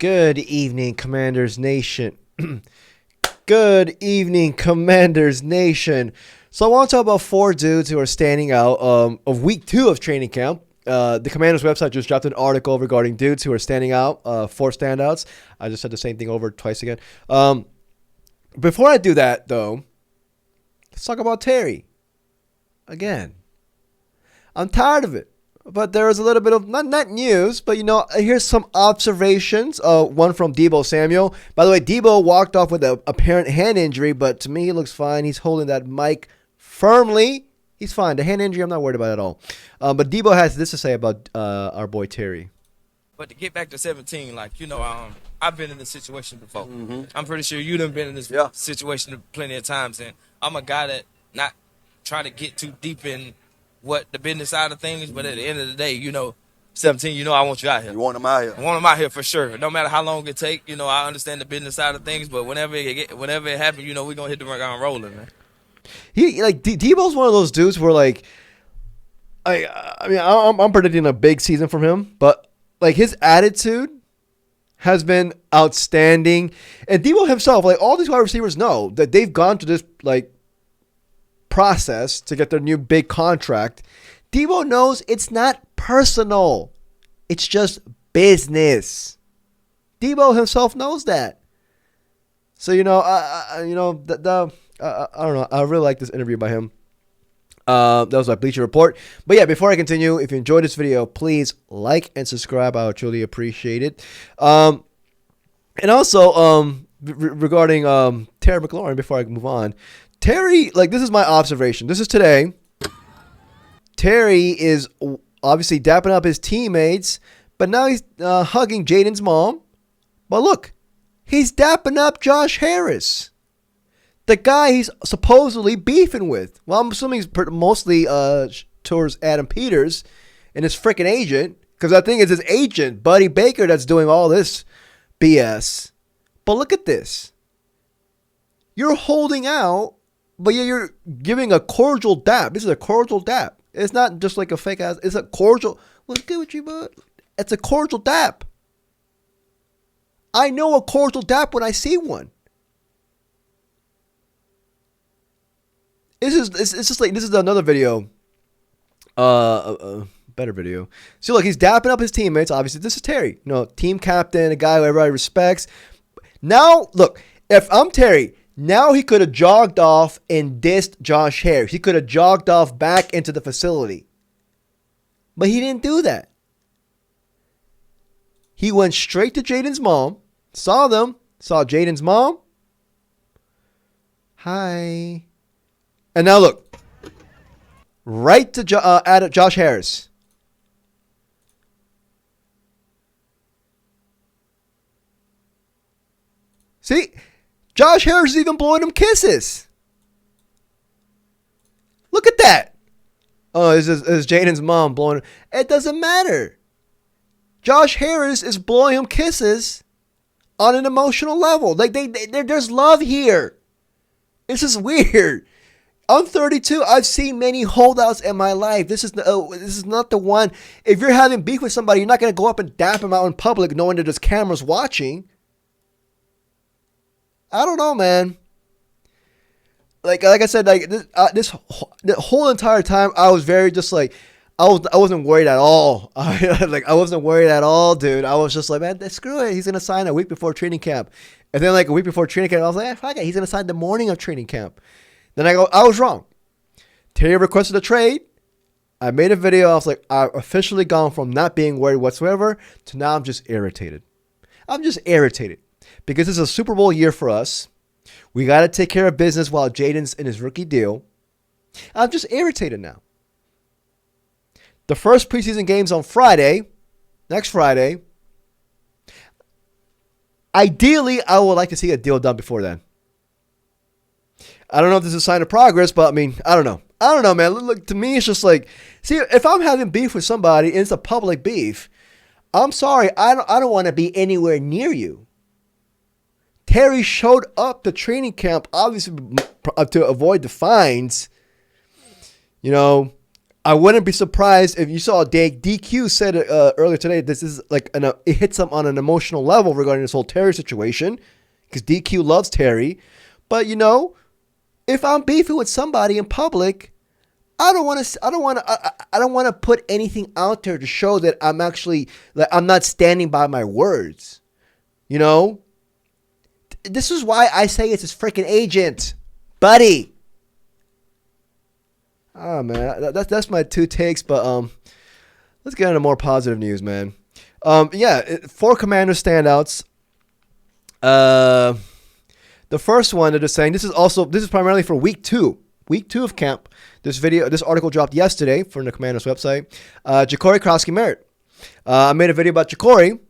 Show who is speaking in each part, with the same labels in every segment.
Speaker 1: Good evening, Commanders Nation. Good evening, Commanders Nation. So I want to talk about four dudes who are standing out of week 2 of training camp. The Commanders website just dropped an article regarding dudes who are standing out, 4 standouts. I just said the same thing over twice again. Before I do that, though, let's talk about Terry. Again. I'm tired of it. But there is a little bit of, not news, but, here's some observations. One from Deebo Samuel. By the way, Deebo walked off with an apparent hand injury, but to me, he looks fine. He's holding that mic firmly. He's fine. The hand injury, I'm not worried about at all. But Deebo has this to say about our boy Terry.
Speaker 2: But to get back to 17, I've been in this situation before. Mm-hmm. I'm pretty sure you done been in this situation plenty of times, and I'm a guy that not try to get too deep in what the business side of things, but at the end of the day, 17, I want you out here.
Speaker 3: You want him out here.
Speaker 2: I want him out here for sure. No matter how long it take, I understand the business side of things, but whenever it happens, we're going to hit the ground rolling, man.
Speaker 1: Deebo's one of those dudes where, I'm predicting a big season from him, but, his attitude has been outstanding. And Deebo himself, all these wide receivers know that they've gone to this, process to get their new big contract. Deebo knows it's not personal. It's just business. Deebo himself knows that. So, I don't know. I really like this interview by him. That was my Bleacher Report. But yeah, before I continue, if you enjoyed this video, please like and subscribe. I would truly appreciate it. And also, regarding Terry McLaurin, before I move on, Terry, this is my observation. This is today. Terry is obviously dapping up his teammates, but now he's hugging Jaden's mom. But look, he's dapping up Josh Harris, the guy he's supposedly beefing with. Well, I'm assuming he's mostly towards Adam Peters and his freaking agent, because I think it's his agent, Buddy Baker, that's doing all this BS. But look at this. You're holding out, but you're giving a cordial dap. This is a cordial dap. It's not just like a fake ass. It's a cordial. What's good with you, bud? It's a cordial dap. I know a cordial dap when I see one. This is another video. Better video. See, look, he's dapping up his teammates. Obviously, this is Terry. Team captain, a guy who everybody respects. Now, look, if I'm Terry, now he could have jogged off and dissed Josh Harris. He could have jogged off back into the facility. But he didn't do that. He went straight to Jaden's mom, saw Jaden's mom. Hi. And now look, right to at Josh Harris. See? Josh Harris is even blowing him kisses. Look at that. Oh, is Jaden's mom blowing him? It doesn't matter. Josh Harris is blowing him kisses on an emotional level. There's love here. This is weird. I'm 32. I've seen many holdouts in my life. This is not the one. If you're having beef with somebody, you're not going to go up and dap him out in public knowing that there's cameras watching. I don't know, man. Like I said, the whole entire time, I was very just I wasn't worried at all. I wasn't worried at all, dude. I was just like, man, screw it. He's gonna sign a week before training camp, and then a week before training camp, I was like, fuck it. He's gonna sign the morning of training camp. Then I was wrong. Terry requested a trade. I made a video. I was like, I've officially gone from not being worried whatsoever to now I'm just irritated. I'm just irritated. Because this is a Super Bowl year for us. We got to take care of business while Jaden's in his rookie deal. I'm just irritated now. The first preseason game's on Friday. Next Friday. Ideally, I would like to see a deal done before then. I don't know if this is a sign of progress, but I don't know. I don't know, man. Look, to me, it's just see, if I'm having beef with somebody and it's a public beef, I'm sorry. I don't want to be anywhere near you. Terry showed up to training camp, obviously, to avoid the fines. I wouldn't be surprised if you saw DQ said earlier today. This is like it hits him on an emotional level regarding this whole Terry situation, because DQ loves Terry. But if I'm beefing with somebody in public, I don't want to put anything out there to show that I'm not standing by my words. This is why I say it's his freaking agent, buddy. Oh man, that's my two takes. But let's get into more positive news, man. 4 Commander standouts. The first one, they're just saying this is primarily for week 2 of camp. This article dropped yesterday from the Commanders website. Jacory Croskey-Merritt. I made a video about Jacory.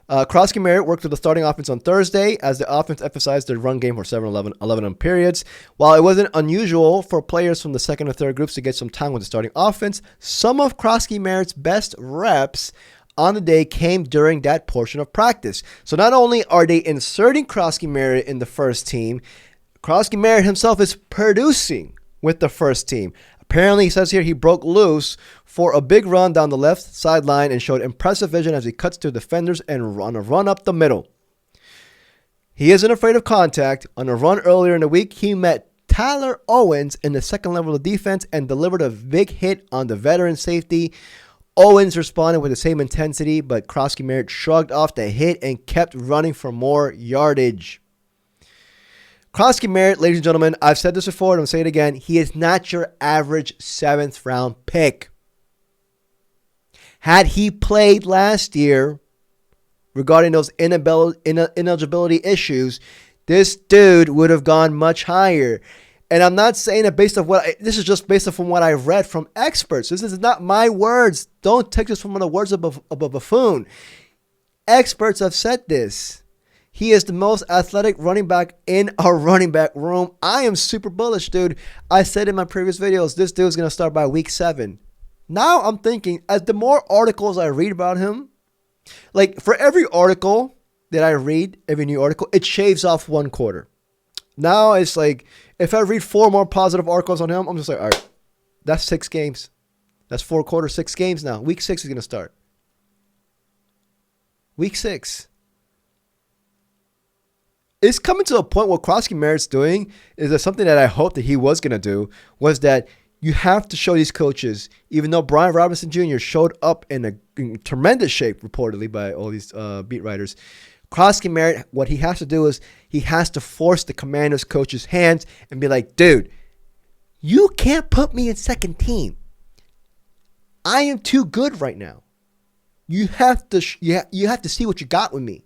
Speaker 1: Croskey-Merritt worked with the starting offense on Thursday as the offense emphasized their run game for 11 periods. While it wasn't unusual for players from the second or third groups to get some time with the starting offense, some of Croskey-Merritt's best reps on the day came during that portion of practice. So not only are they inserting Croskey-Merritt in the first team, Croskey-Merritt himself is producing with the first team. Apparently, he says here he broke loose for a big run down the left sideline and showed impressive vision as he cuts through defenders and on a run up the middle. He isn't afraid of contact. On a run earlier in the week, he met Tyler Owens in the second level of defense and delivered a big hit on the veteran safety. Owens responded with the same intensity, but Croskey-Merritt shrugged off the hit and kept running for more yardage. Croskey-Merritt, ladies and gentlemen, I've said this before and I'll say it again. He is not your average 7th round pick. Had he played last year regarding those ineligibility issues, this dude would have gone much higher. And I'm not saying it based on this is just based on what I've read from experts. This is not my words. Don't take this from the words of a buffoon. Experts have said this. He is the most athletic running back in our running back room. I am super bullish, dude. I said in my previous videos, this dude's going to start by week 7. Now I'm thinking, as the more articles I read about him, like for every article that I read, every new article, it shaves off 1 quarter. Now it's like, if I read 4 more positive articles on him, I'm just like, all right, that's 6 games. That's 4 quarters, 6 games now. Week 6 is going to start. Week 6. It's coming to a point what Croskey-Merritt's doing is that something that I hoped that he was going to do was that you have to show these coaches, even though Brian Robinson Jr. showed up in tremendous shape, reportedly by all these beat writers. Croskey-Merritt, what he has to do is he has to force the Commanders coach's hands and be like, dude, you can't put me in second team. I am too good right now. You have to see what you got with me.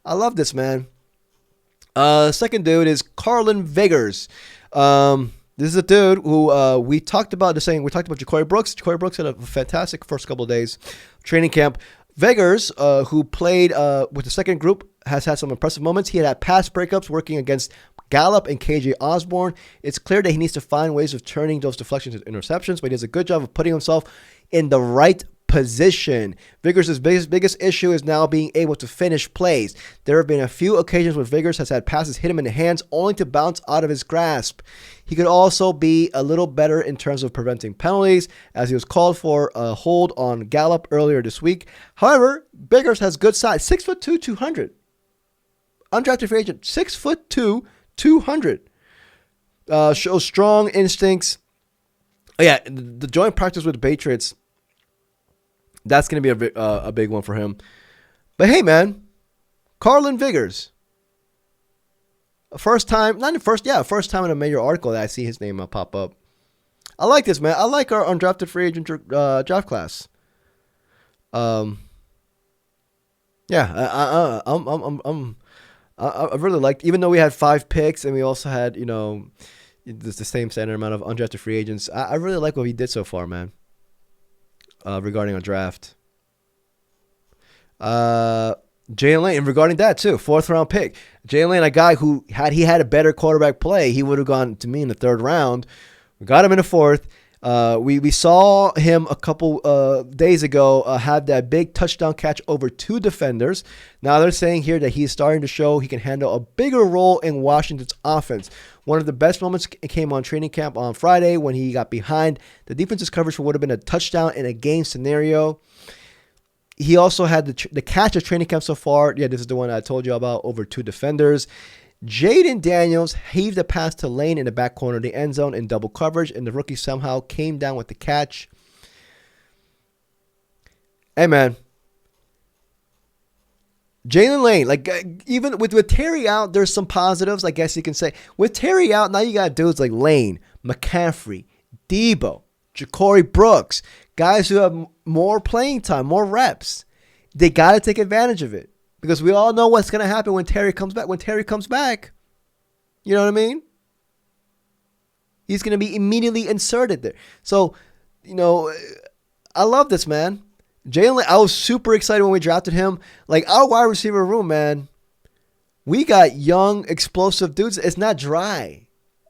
Speaker 1: I love this, man. Second dude is Carlin Vigers. This is a dude who we talked about. We talked about Jacory Brooks. Jacory Brooks had a fantastic first couple of days training camp. Vigers, who played with the second group, has had some impressive moments. He had pass breakups working against Gallup and KJ Osborne. It's clear that he needs to find ways of turning those deflections into interceptions, but he does a good job of putting himself in the right position. Vigers' biggest issue is now being able to finish plays. There have been a few occasions where Vigers has had passes hit him in the hands only to bounce out of his grasp. He could also be a little better in terms of preventing penalties, as he was called for a hold on Gallup earlier this week. However, Vigers has good size, 6'2", 200. Undrafted free agent, 6'2", 200. Shows strong instincts. Oh, yeah, the joint practice with the Patriots, that's going to be a big one for him. But hey, man, Carlin Vigers. First time in a major article that I see his name pop up. I like this, man. I like our undrafted free agent draft class. I really liked, even though we had 5 picks and we also had, the same standard amount of undrafted free agents. I really like what he did so far, man. Regarding our draft. Jaylin Lane, and regarding that too, 4th round pick. Jaylin Lane, a guy who had a better quarterback play, he would have gone to me in the 3rd round. We got him in the 4th. We saw him a couple days ago have that big touchdown catch over 2 defenders. Now they're saying here that he's starting to show he can handle a bigger role in Washington's offense. One of the best moments came on training camp on Friday when he got behind the defense's coverage would have been a touchdown in a game scenario. He also had the catch of training camp so far. Yeah, this is the one I told you about, over 2 defenders. Jaden Daniels heaved a pass to Lane in the back corner of the end zone in double coverage, and the rookie somehow came down with the catch. Hey, man. Jaylin Lane, like, even with Terry out, there's some positives, I guess you can say. With Terry out, now you got dudes like Lane, McCaffrey, Debo, Jacory Brooks, guys who have more playing time, more reps. They got to take advantage of it. Because we all know what's going to happen when Terry comes back. When Terry comes back, you know what I mean? He's going to be immediately inserted there. So, I love this, man. Jaylin, I was super excited when we drafted him. Like, our wide receiver room, man, we got young, explosive dudes. It's not dry.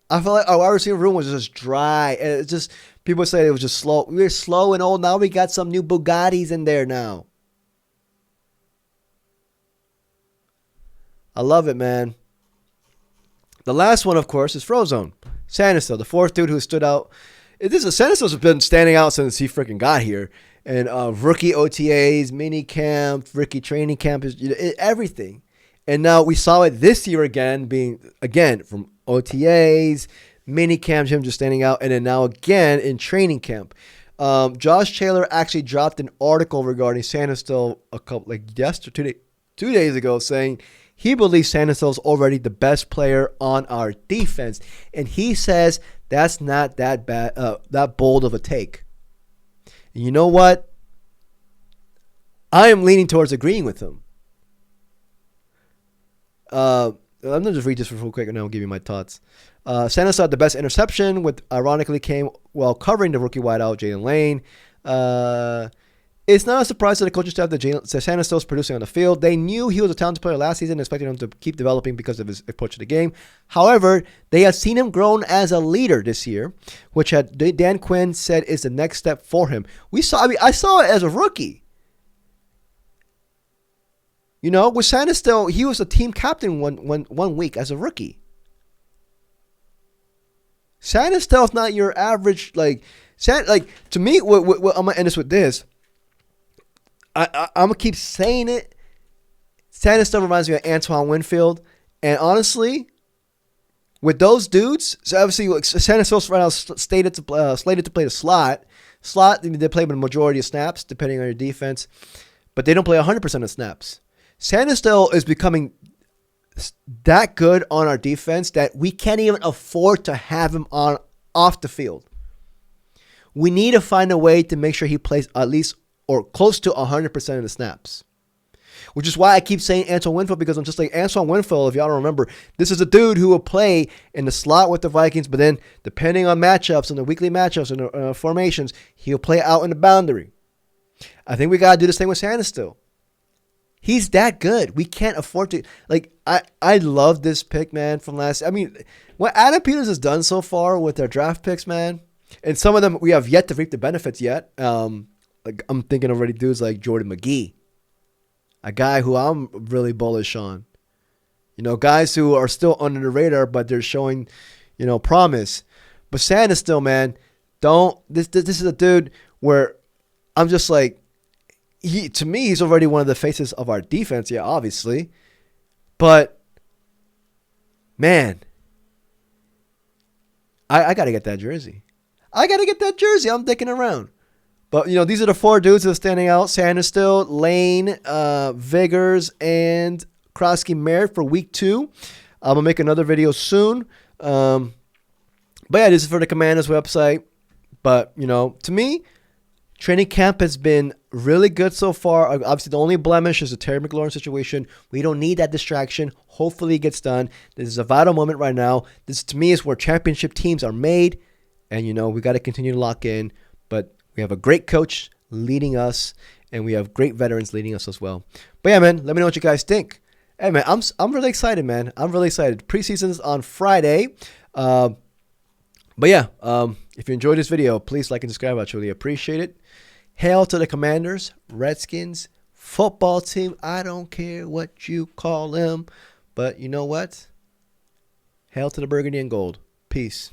Speaker 1: I feel like our wide receiver room was just dry. And it's just, people say it was just slow. We were slow and old. Now we got some new Bugattis in there now. I love it, man. The last one, of course, is Frozone. Sainristil, the 4th dude who stood out. Sainristil's been standing out since he freaking got here. And rookie OTAs, mini camp, rookie training camp, everything. And now we saw it this year again, from OTAs, mini camp, him just standing out. And then now again in training camp. Josh Taylor actually dropped an article regarding Sainristil yesterday, 2 days ago, saying he believes Sainristil is already the best player on our defense. And he says that's not that bad, that bold of a take. And you know what? I am leaning towards agreeing with him. I'm going to just read this real quick and then I'll give you my thoughts. Sainristil had the best interception, which ironically came while covering the rookie wideout, Jaylin Lane. It's not a surprise to the coaching staff that Sainristil is producing on the field. They knew he was a talented player last season and expected him to keep developing because of his approach to the game. However, they have seen him grown as a leader this year, which Dan Quinn said is the next step for him. I saw it as a rookie. With Sainristil, he was a team captain one week as a rookie. Sainristil is not your average, to me, I'm going to end this with this. I'm going to keep saying it. Standout reminds me of Antoine Winfield. And honestly, with those dudes, so obviously Standout right now slated to play the slot. They play the majority of snaps, depending on your defense. But they don't play 100% of snaps. Standout is becoming that good on our defense that we can't even afford to have him off the field. We need to find a way to make sure he plays at least or close to 100% of the snaps. Which is why I keep saying Antoine Winfield, because I'm just like, Antoine Winfield, if y'all don't remember, this is a dude who will play in the slot with the Vikings, but then depending on matchups and the weekly matchups and the formations, he'll play out in the boundary. I think we got to do this thing with Sainristil. He's that good. We can't afford to. I love this pick, man, from last. I mean, what Adam Peters has done so far with their draft picks, man, and some of them we have yet to reap the benefits yet. I'm thinking already dudes like Jordan McGee, a guy who I'm really bullish on. Guys who are still under the radar, but they're showing, promise. But Sainristil, man, this is a dude where I'm just like, to me, he's already one of the faces of our defense, yeah, obviously. But, man, I got to get that jersey. I'm dicking around. But, these are the 4 dudes that are standing out. Sainristil, Lane, Vigers, and Croskey-Merritt for week 2. I'm going to make another video soon. But, yeah, this is for the Commanders website. But, to me, training camp has been really good so far. Obviously, the only blemish is the Terry McLaurin situation. We don't need that distraction. Hopefully, it gets done. This is a vital moment right now. This, to me, is where championship teams are made. And, we got to continue to lock in. But we have a great coach leading us, and we have great veterans leading us as well. But yeah, man, let me know what you guys think. Hey, man, I'm really excited, man. I'm really excited. Preseason's on Friday. But yeah, if you enjoyed this video, please like and subscribe. I truly appreciate it. Hail to the Commanders, Redskins, football team. I don't care what you call them. But you know what? Hail to the burgundy and gold. Peace.